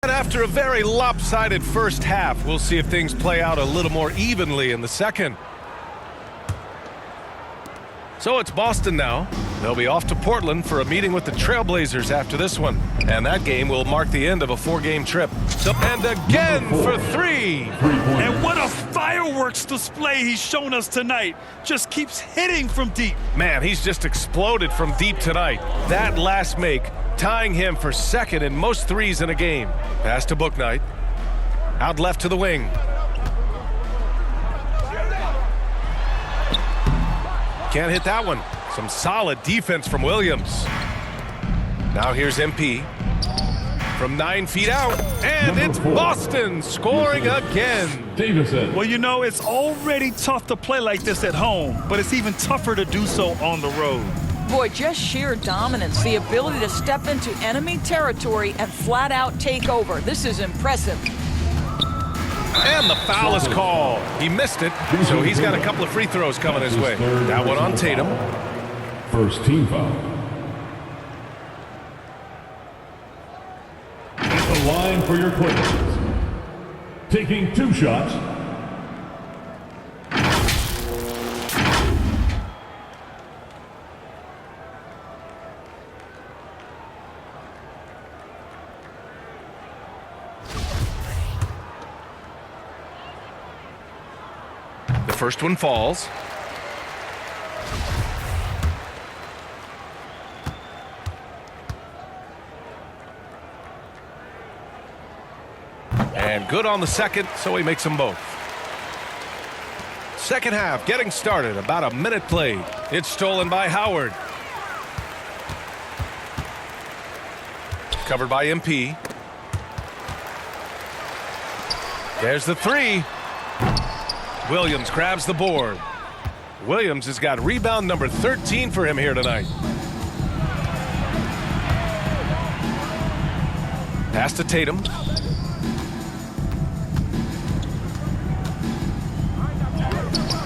And after a very lopsided first half, we'll see if things play out a little more evenly in the second. So it's Boston now. They'll be off to Portland for a meeting with the Trailblazers after this one. And that game will mark the end of a 4-game trip. And again for 3. And what a fireworks display he's shown us tonight. Just keeps hitting from deep. Man, he's just exploded from deep tonight. That last make, tying him for second in most threes in a game. Pass to Bouknight. Out left to the wing. Can't hit that one. Some solid defense from Williams. Now here's MP. From 9 feet out. And it's Boston scoring again. Davison. Well, you know, it's already tough to play like this at home, but it's even tougher to do so on the road. Boy, just sheer dominance, the ability to step into enemy territory and flat out take over. This is impressive. And the foul is called. He missed it, so he's got a couple of free throws coming his way. That one on Tatum. First team foul. At the line for your Clippers. Taking 2 shots. The first one falls. And good on the second, so he makes them both. Second half getting started, about a minute played. It's stolen by Howard. Covered by MP. There's the 3. Williams grabs the board. Williams has got rebound number 13 for him here tonight. Pass to Tatum.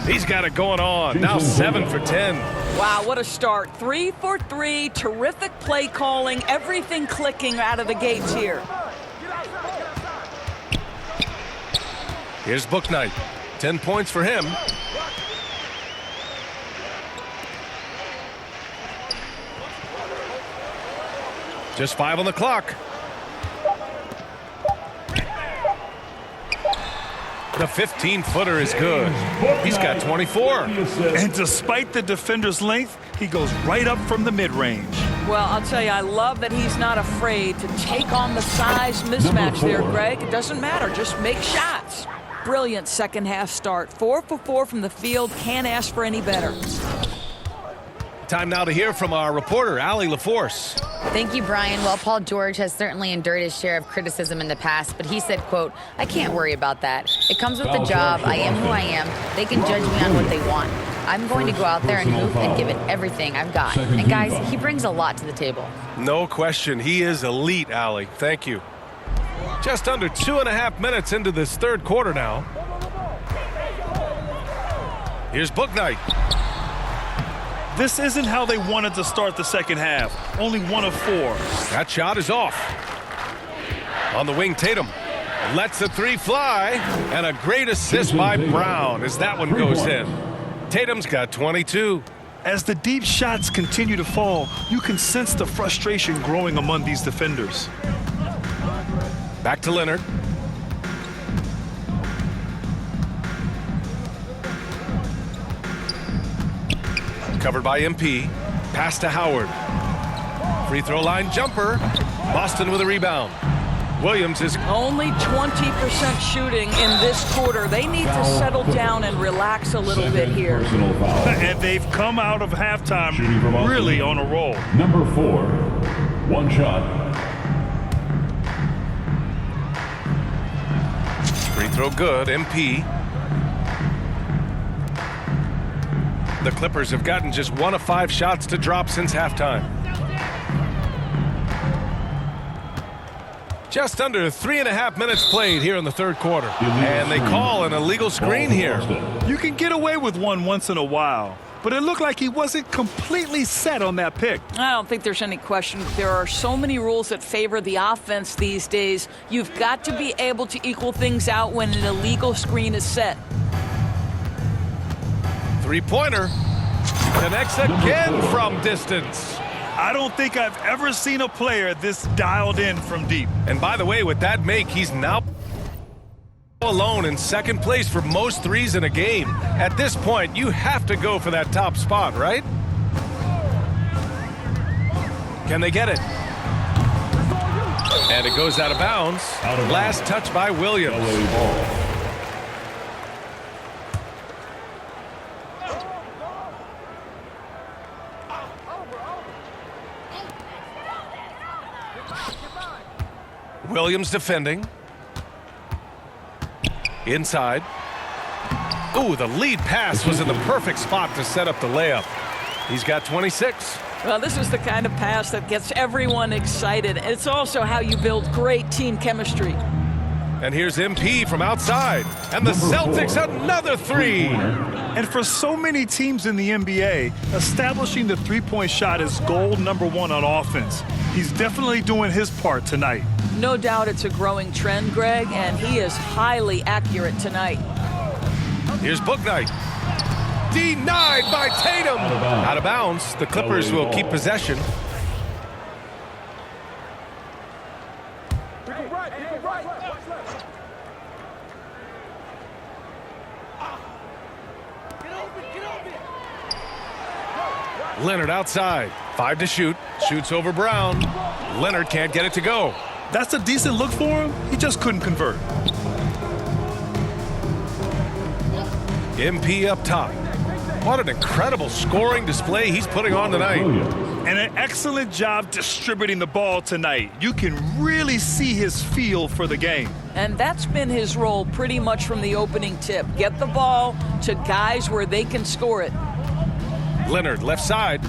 He's got it going on. Now 7 for 10. Wow, what a start. 3 for 3. Terrific play calling. Everything clicking out of the gates here. Here's Bouknight. 10 points for him. Just 5 on the clock. The 15-footer is good. He's got 24. And despite the defender's length, he goes right up from the mid-range. Well, I'll tell you, I love that he's not afraid to take on the size mismatch there, Greg. It doesn't matter. Just make shots. Brilliant second half start. 4 for 4 from the field. Can't ask for any better. Time now to hear from our reporter, Allie LaForce. Thank you, Brian. Well, Paul George has certainly endured his share of criticism in the past, but he said, quote, "I can't worry about that. It comes with the job. I am who I am. They can judge me on what they want. I'm going to go out there and hoop and give it everything I've got." And guys, he brings a lot to the table. No question. He is elite, Allie. Thank you. Just under 2.5 minutes into this third quarter now. Here's Bouknight. This isn't how they wanted to start the second half. Only 1 of 4. That shot is off. On the wing, Tatum lets the 3 fly, and a great assist by Brown as that one goes in. Tatum's got 22. As the deep shots continue to fall, you can sense the frustration growing among these defenders. Back to Leonard. Covered by MP. Pass to Howard. Free throw line jumper. Boston with a rebound. Williams is only 20% shooting in this quarter. They need to settle down and relax a little bit here. And they've come out of halftime really on a roll. Number 4, 1 shot. free throw good. MP. The Clippers have gotten just 1 of 5 shots to drop since halftime. Just under 3.5 minutes played here in the third quarter. And they call an illegal screen here. You can get away with one once in a while, but it looked like he wasn't completely set on that pick. I don't think there's any question. There are so many rules that favor the offense these days. You've got to be able to equal things out when an illegal screen is set. Three-pointer. Connects again from distance. I don't think I've ever seen a player this dialed in from deep. And by the way, with that make, he's now alone in second place for most threes in a game. At this point, you have to go for that top spot, right? Can they get it? And it goes out of bounds. Last touch by Williams. Williams defending. Inside. Ooh, the lead pass was in the perfect spot to set up the layup. He's got 26. Well, this is the kind of pass that gets everyone excited. It's also how you build great team chemistry. And here's MP from outside. And the Celtics another three. And for so many teams in the NBA, establishing the three-point shot is goal number one on offense. He's definitely doing his part tonight. No doubt it's a growing trend, Greg, and he is highly accurate tonight. Here's Bouknight. Denied by Tatum. Out of bounds. The Clippers will keep possession. Leonard outside. 5 to shoot. Shoots over Brown. Leonard can't get it to go. That's a decent look for him. He just couldn't convert. MP up top. What an incredible scoring display he's putting on tonight. And an excellent job distributing the ball tonight. You can really see his feel for the game. And that's been his role pretty much from the opening tip. Get the ball to guys where they can score it. Leonard left side.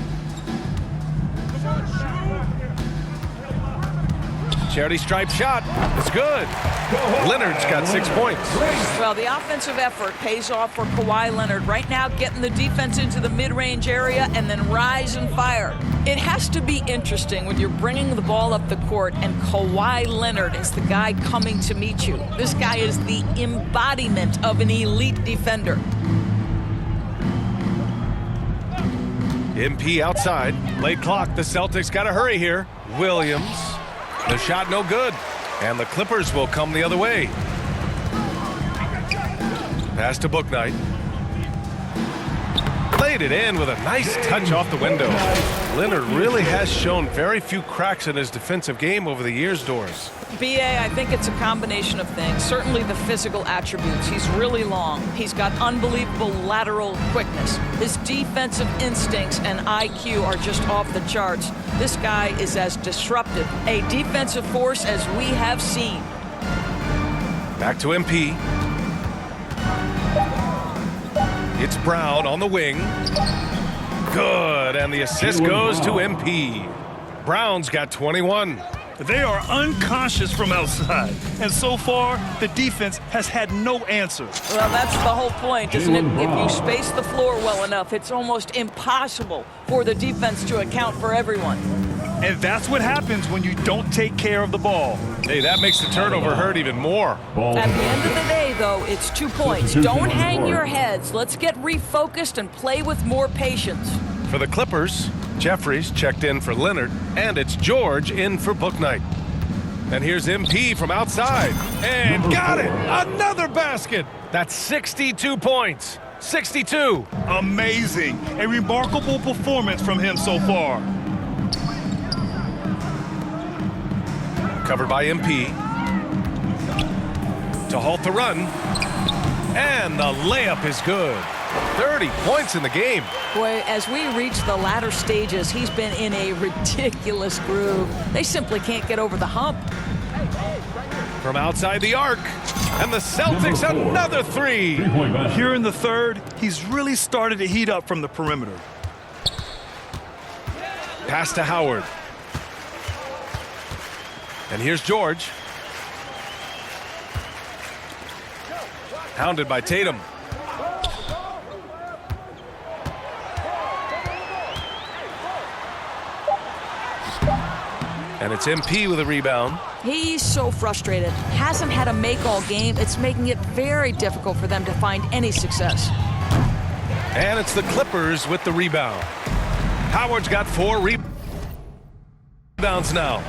Charity stripe shot. It's good. Leonard's got 6 points. Well, the offensive effort pays off for Kawhi Leonard. Right now, getting the defense into the mid-range area and then rise and fire. It has to be interesting when you're bringing the ball up the court and Kawhi Leonard is the guy coming to meet you. This guy is the embodiment of an elite defender. MP outside. Late clock. The Celtics got to hurry here. Williams. The shot no good. And the Clippers will come the other way. Pass to Bouknight. Laid it in with a nice touch off the window. Leonard really has shown very few cracks in his defensive game over the years, Doris. BA, I think it's a combination of things. Certainly the physical attributes. He's really long. He's got unbelievable lateral quickness. His defensive instincts and IQ are just off the charts. This guy is as disruptive a defensive force as we have seen. Back to MP. It's Brown on the wing. Good, and the assist goes to MP. Brown's got 21. They are unconscious from outside, and so far, the defense has had no answer. Well, that's the whole point, isn't it? If you space the floor well enough, it's almost impossible for the defense to account for everyone. And that's what happens when you don't take care of the ball. Hey, that makes the turnover hurt even more. At the end of the day, though, it's 2 points. Don't hang your heads. Let's get refocused and play with more patience. For the Clippers, Jeffries checked in for Leonard, and it's George in for Bouknight. And here's MP from outside. And got it! Another basket! That's 62 points. 62. Amazing. A remarkable performance from him so far. Covered by MP. To halt the run. And the layup is good. 30 points in the game. Boy, as we reach the latter stages, he's been in a ridiculous groove. They simply can't get over the hump. From outside the arc. And the Celtics another three. Here in the third, he's really started to heat up from the perimeter. Pass to Howard. And here's George. Hounded by Tatum. And it's MP with a rebound. He's so frustrated. Hasn't had a make all game. It's making it very difficult for them to find any success. And it's the Clippers with the rebound. Howard's got 4 rebounds now.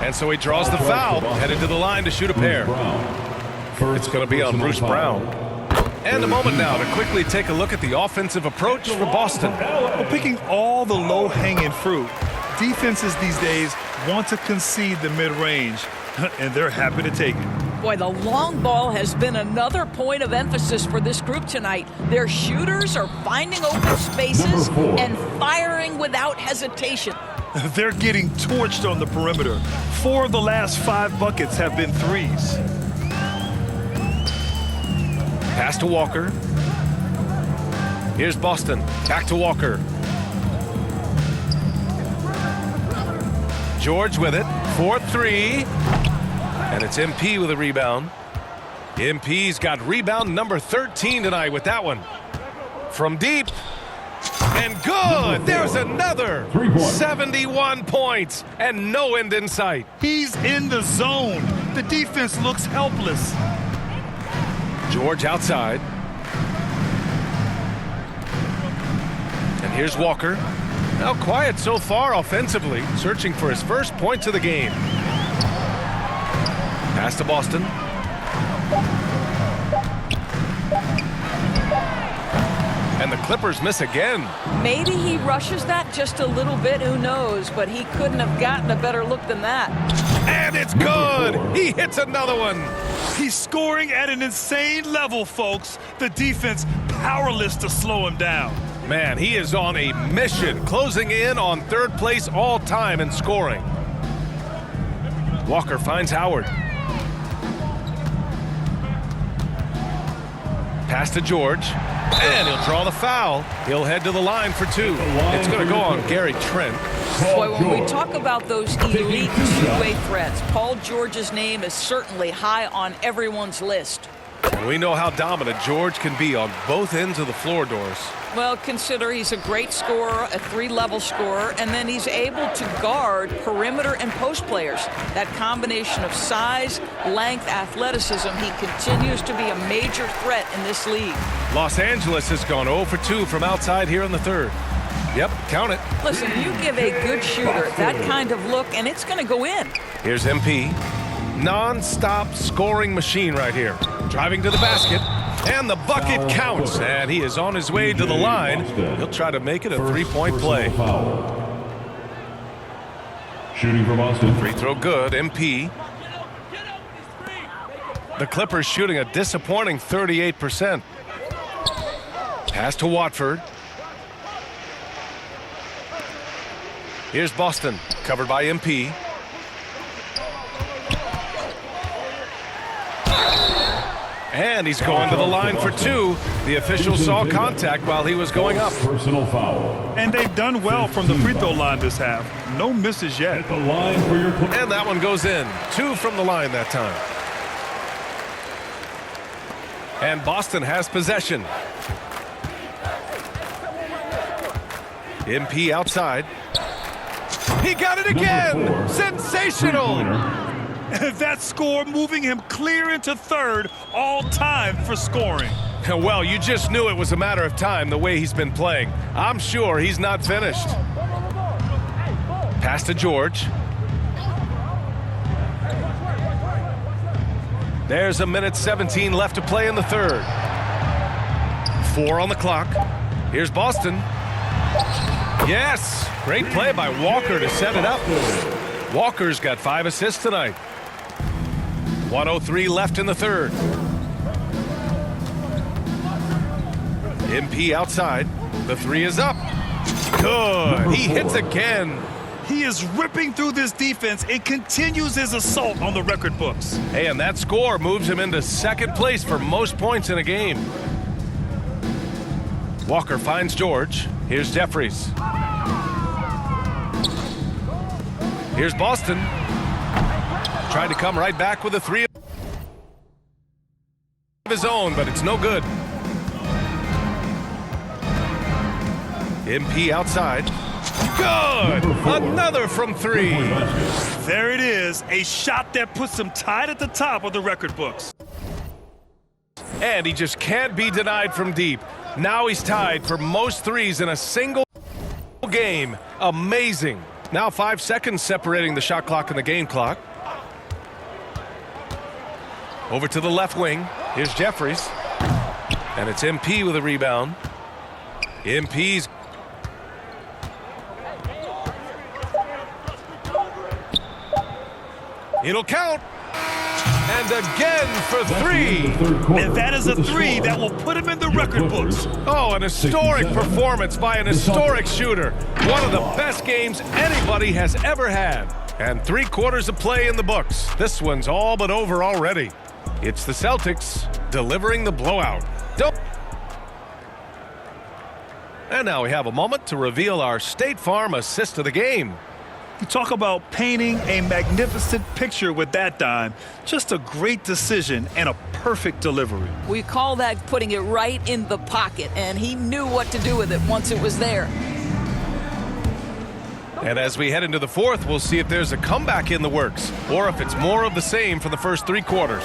And so he draws the foul, headed to the line to shoot a pair. It's going to be on Bruce Brown. And a moment now to quickly take a look at the offensive approach for Boston. Well, picking all the low-hanging fruit. Defenses these days want to concede the mid-range, and they're happy to take it. Boy, the long ball has been another point of emphasis for this group tonight. Their shooters are finding open spaces and firing without hesitation. They're getting torched on the perimeter. 4 of the last 5 buckets have been threes. Pass to Walker. Here's Boston. Back to Walker. George with it. 4-3. And it's MP with a rebound. MP's got rebound number 13 tonight with that one. From deep. And good! There's another! 71 points and no end in sight. He's in the zone. The defense looks helpless. George outside. And here's Walker. Now quiet so far offensively, searching for his first points of the game. Pass to Boston. And the Clippers miss again. Maybe he rushes that just a little bit, who knows, but he couldn't have gotten a better look than that. And it's good. He hits another one. He's scoring at an insane level, folks. The defense powerless to slow him down. Man, he is on a mission, closing in on third place all time in scoring. Walker finds Howard. Pass to George, and he'll draw the foul. He'll head to the line for two. It's going to go on Gary Trent. Boy, when we talk about those elite two-way threats, Paul George's name is certainly high on everyone's list. And we know how dominant George can be on both ends of the floor, Doris. Well, consider he's a great scorer, a three-level scorer, and then he's able to guard perimeter and post players. That combination of size, length, athleticism, he continues to be a major threat in this league. Los Angeles has gone 0 for 2 from outside here in the third. Yep, count it. Listen, you give a good shooter that kind of look, and it's going to go in. Here's MP. Non-stop scoring machine right here. Driving to the basket. And the bucket counts, and he is on his way to the line. He'll try to make it a three-point play. Shooting for Boston. Free throw good, MP. The Clippers shooting a disappointing 38%. Pass to Watford. Here's Boston, covered by MP. And he's going to the line for two. The official saw contact while he was going up. Personal foul. And they've done well from the free throw line this half. No misses yet. At the line for your point. And that one goes in. 2 from the line that time. And Boston has possession. MP outside. He got it again! Sensational! That score moving him clear into third all time for scoring. Well, you just knew it was a matter of time the way he's been playing. I'm sure he's not finished. Pass to George. There's 1:17 left to play in the third. 4 on the clock. Here's Boston. Yes! Great play by Walker to set it up. Walker's got 5 assists tonight. 1:03 left in the third. MP outside. The 3 is up. Good. He hits again. He is ripping through this defense and continues his assault on the record books. Hey, and that score moves him into second place for most points in a game. Walker finds George. Here's Jeffries. Here's Boston. Tried to come right back with a 3 of his own, but it's no good. MP outside. Good! Another from 3. There it is, a shot that puts him tied at the top of the record books. And he just can't be denied from deep. Now he's tied for most threes in a single game. Amazing. Now 5 seconds separating the shot clock and the game clock. Over to the left wing. Here's Jeffries. And it's MP with a rebound. MP's. It'll count. And again for 3. And that is a 3 that will put him in the record books. Oh, an historic performance by an historic shooter. One of the best games anybody has ever had. And 3 quarters of play in the books. This one's all but over already. It's the Celtics delivering the blowout. And now we have a moment to reveal our State Farm assist of the game. You talk about painting a magnificent picture with that dime. Just a great decision and a perfect delivery. We call that putting it right in the pocket, and he knew what to do with it once it was there. And as we head into the fourth, we'll see if there's a comeback in the works or if it's more of the same for the first 3 quarters.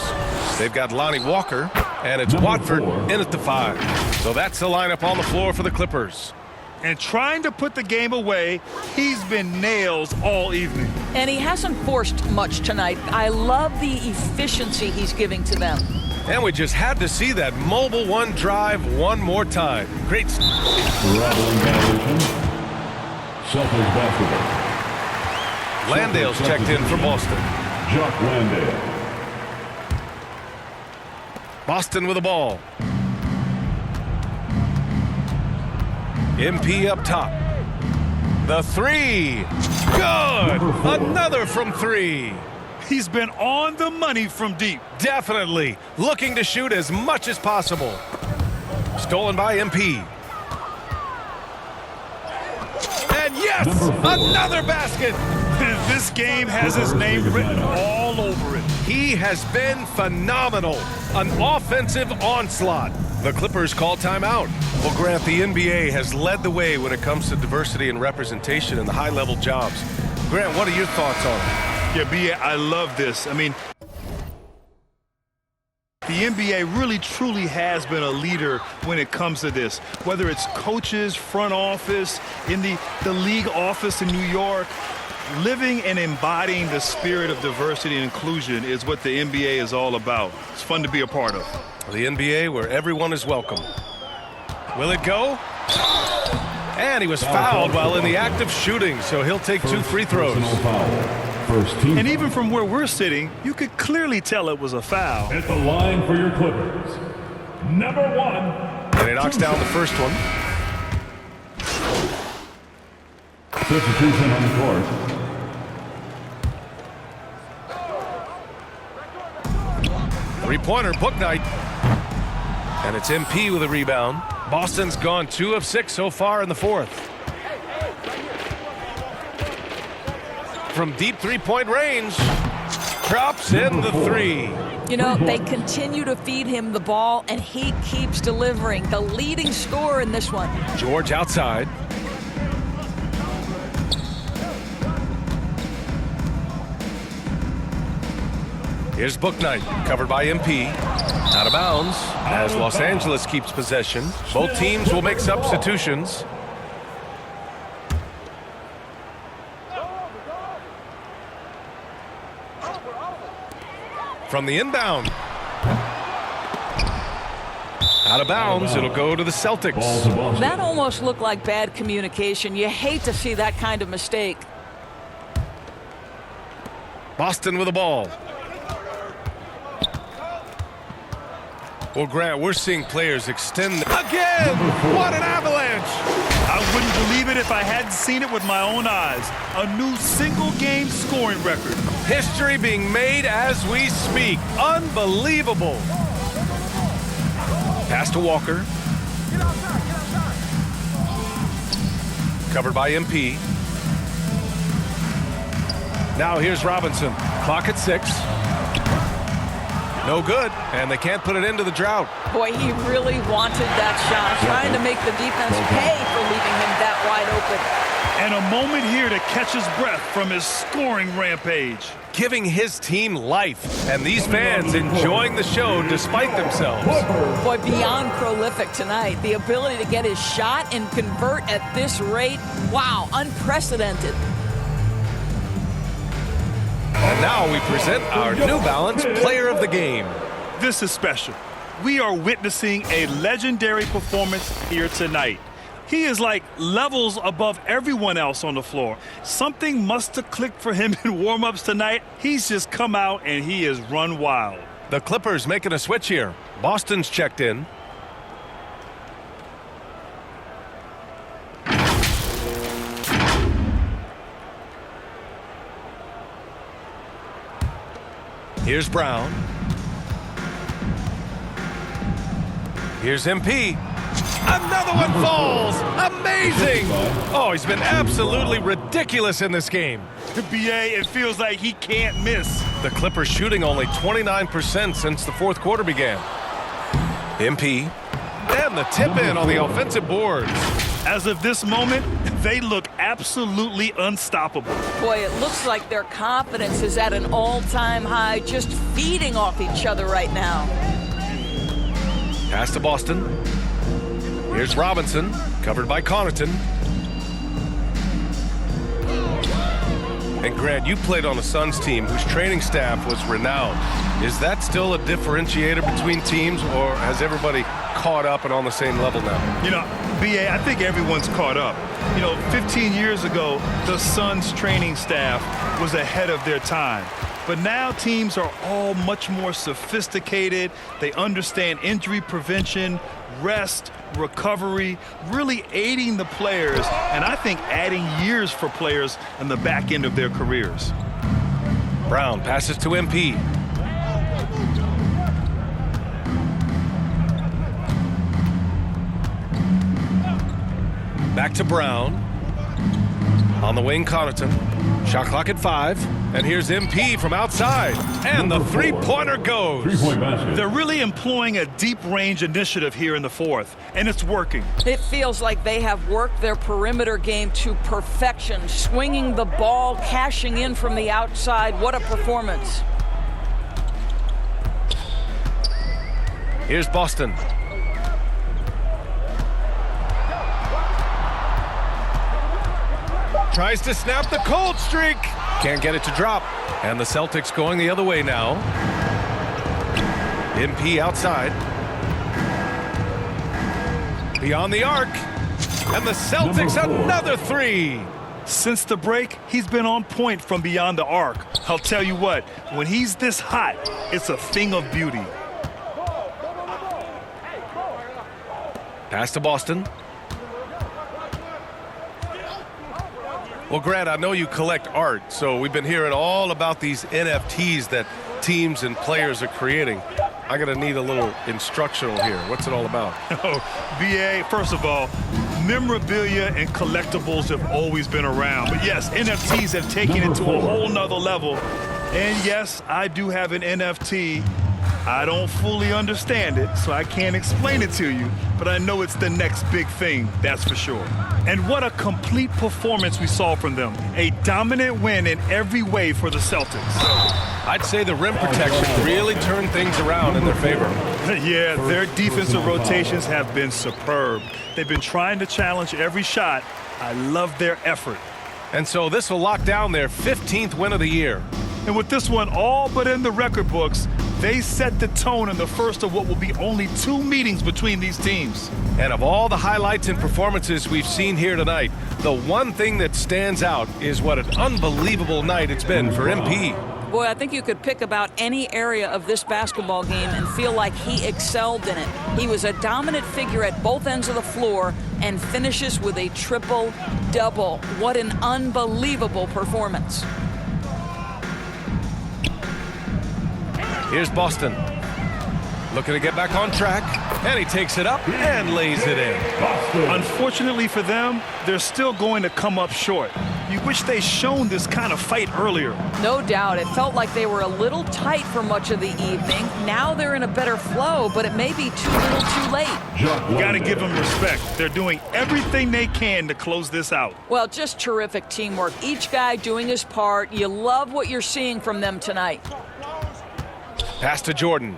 They've got Lonnie Walker, and it's Watford in at the 5. So that's the lineup on the floor for the Clippers. And trying to put the game away, he's been nails all evening. And he hasn't forced much tonight. I love the efficiency he's giving to them. And we just had to see that mobile one drive one more time. Great. Traveling violation. Celtics basketball. Landale's checked in for Boston. Jock Landale. Boston with the ball. MP up top. The three. Good. Another from three. He's been on the money from deep. Definitely. Looking to shoot as much as possible. Stolen by MP. And yes, another basket. This game has his name written all over it. He has been phenomenal. An offensive onslaught. The Clippers call timeout. Well, Grant, the NBA has led the way when it comes to diversity and representation in the high-level jobs. Grant, what are your thoughts on it? Yeah, B.A., I love this. I mean, the NBA really truly has been a leader when it comes to this. Whether it's coaches, front office, in the league office in New York, living and embodying the spirit of diversity and inclusion is what the NBA is all about. It's fun to be a part of. The NBA where everyone is welcome. Will it go? And he was fouled while in the act of shooting, so he'll take 2 free throws. First team. And even from where we're sitting, you could clearly tell it was a foul. At the line for your Clippers. Number 1. And he knocks down the first one. Substitution on the court. Three-pointer, book night. And it's MP with a rebound. Boston's gone 2 of 6 so far in the fourth. From deep three-point range, drops in the three. You know, they continue to feed him the ball, and he keeps delivering. The leading scorer in this one. George outside. Here's Bouknight, covered by MP. Out of bounds as Los Angeles keeps possession. Both teams will make substitutions. From the inbound. Out of bounds, it'll go to the Celtics. That almost looked like bad communication. You hate to see that kind of mistake. Boston with the ball. Well, Grant, we're seeing players extend again. What an avalanche! I wouldn't believe it if I hadn't seen it with my own eyes. A new single-game scoring record. History being made as we speak. Unbelievable. Pass to Walker. Covered by MP. Now here's Robinson. Clock at 6. No good, and they can't put it into the drought. Boy, he really wanted that shot, trying to make the defense pay for leaving him that wide open. And a moment here to catch his breath from his scoring rampage. Giving his team life, and these fans enjoying the show despite themselves. Boy, beyond prolific tonight. The ability to get his shot and convert at this rate, wow, unprecedented. And now we present our New Balance Player of the Game. This is special. We are witnessing a legendary performance here tonight. He is like levels above everyone else on the floor. Something must have clicked for him in warm-ups tonight. He's just come out and he has run wild. The Clippers making a switch here. Boston's checked in. Here's Brown. Here's MP. Another one falls. Amazing. Oh, he's been absolutely ridiculous in this game. BA, it feels like he can't miss. The Clippers shooting only 29% since the fourth quarter began. MP. And the tip in on the offensive boards. As of this moment, they look absolutely unstoppable. Boy, it looks like their confidence is at an all-time high, just feeding off each other right now. Pass to Boston. Here's Robinson, covered by Connaughton. And Grant, you played on a Suns team whose training staff was renowned. Is that still a differentiator between teams, or has everybody caught up and on the same level now? You know, BA, I think everyone's caught up. 15 years ago, the Suns training staff was ahead of their time. But now teams are all much more sophisticated. They understand injury prevention, rest, recovery, really aiding the players, and I think adding years for players in the back end of their careers. Brown passes to MP. Back to Brown. On the wing, Connaughton. Shot clock at 5. And here's MP from outside. And the three-pointer goes. Three-point basket. They're really employing a deep-range initiative here in the fourth, and it's working. It feels like they have worked their perimeter game to perfection, swinging the ball, cashing in from the outside. What a performance. Here's Boston. Tries to snap the cold streak. Can't get it to drop. And the Celtics going the other way now. MP outside. Beyond the arc. And the Celtics another three. Since the break, he's been on point from beyond the arc. I'll tell you what, when he's this hot, it's a thing of beauty. Pass to Boston. Well, Grant, I know you collect art, so we've been hearing all about these NFTs that teams and players are creating. I'm going to need a little instructional here. What's it all about? Oh, BA, first of all, memorabilia and collectibles have always been around. But yes, NFTs have taken it to a whole nother level. And yes, I do have an NFT. I don't fully understand it, so I can't explain it to you, but I know it's the next big thing, that's for sure. And what a complete performance we saw from them. A dominant win in every way for the Celtics. I'd say the rim protection really turned things around in their favor. Yeah, their defensive rotations have been superb. They've been trying to challenge every shot. I love their effort. And so this will lock down their 15th win of the year. And with this one all but in the record books, they set the tone in the first of what will be only 2 meetings between these teams. And of all the highlights and performances we've seen here tonight, the one thing that stands out is what an unbelievable night it's been for MP. Boy, I think you could pick about any area of this basketball game and feel like he excelled in it. He was a dominant figure at both ends of the floor and finishes with a triple-double. What an unbelievable performance. Here's Boston. Looking to get back on track, and he takes it up and lays it in. Unfortunately for them, they're still going to come up short. You wish they'd shown this kind of fight earlier. No doubt. It felt like they were a little tight for much of the evening. Now they're in a better flow, but it may be too little too late. You got to give them respect. They're doing everything they can to close this out. Well, just terrific teamwork. Each guy doing his part. You love what you're seeing from them tonight. Pass to Jordan.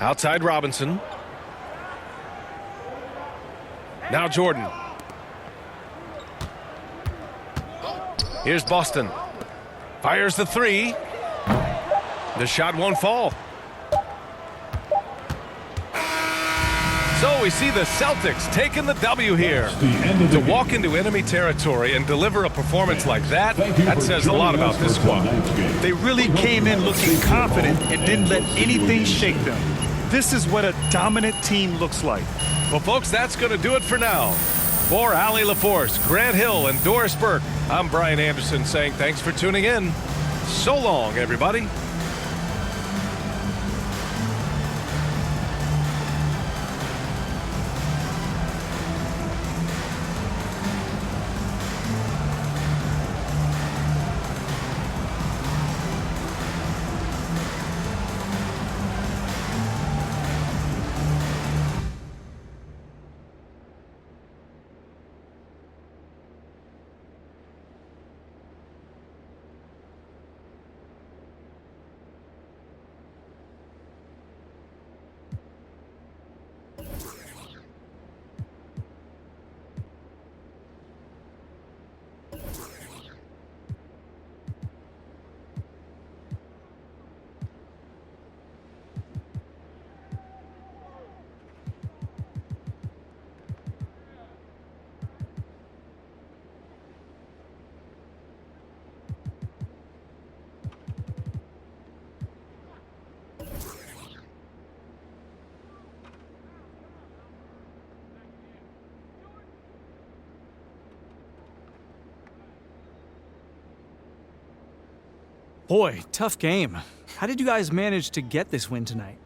Outside Robinson. Now Jordan. Here's Boston. Fires the three. The shot won't fall. So we see the Celtics taking the W here. To walk into enemy territory and deliver a performance like that, that says a lot about this squad. They really came in looking confident and didn't let anything shake them. This is what a dominant team looks like. Well, folks, that's going to do it for now. For Allie LaForce, Grant Hill, and Doris Burke, I'm Brian Anderson saying thanks for tuning in. So long, everybody. Boy, tough game. How did you guys manage to get this win tonight?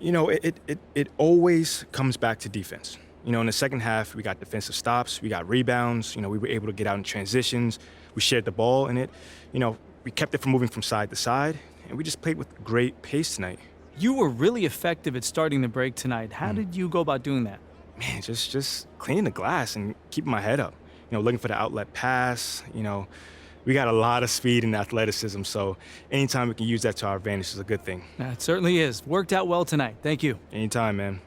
You know, it always comes back to defense. You know, in the second half, we got defensive stops, we got rebounds, you know, we were able to get out in transitions, we shared the ball, and we kept it from moving from side to side, and we just played with great pace tonight. You were really effective at starting the break tonight. How did you go about doing that? Man, just cleaning the glass and keeping my head up. You know, looking for the outlet pass, you know. We got a lot of speed and athleticism, so anytime we can use that to our advantage is a good thing. It certainly is. Worked out well tonight. Thank you. Anytime, man.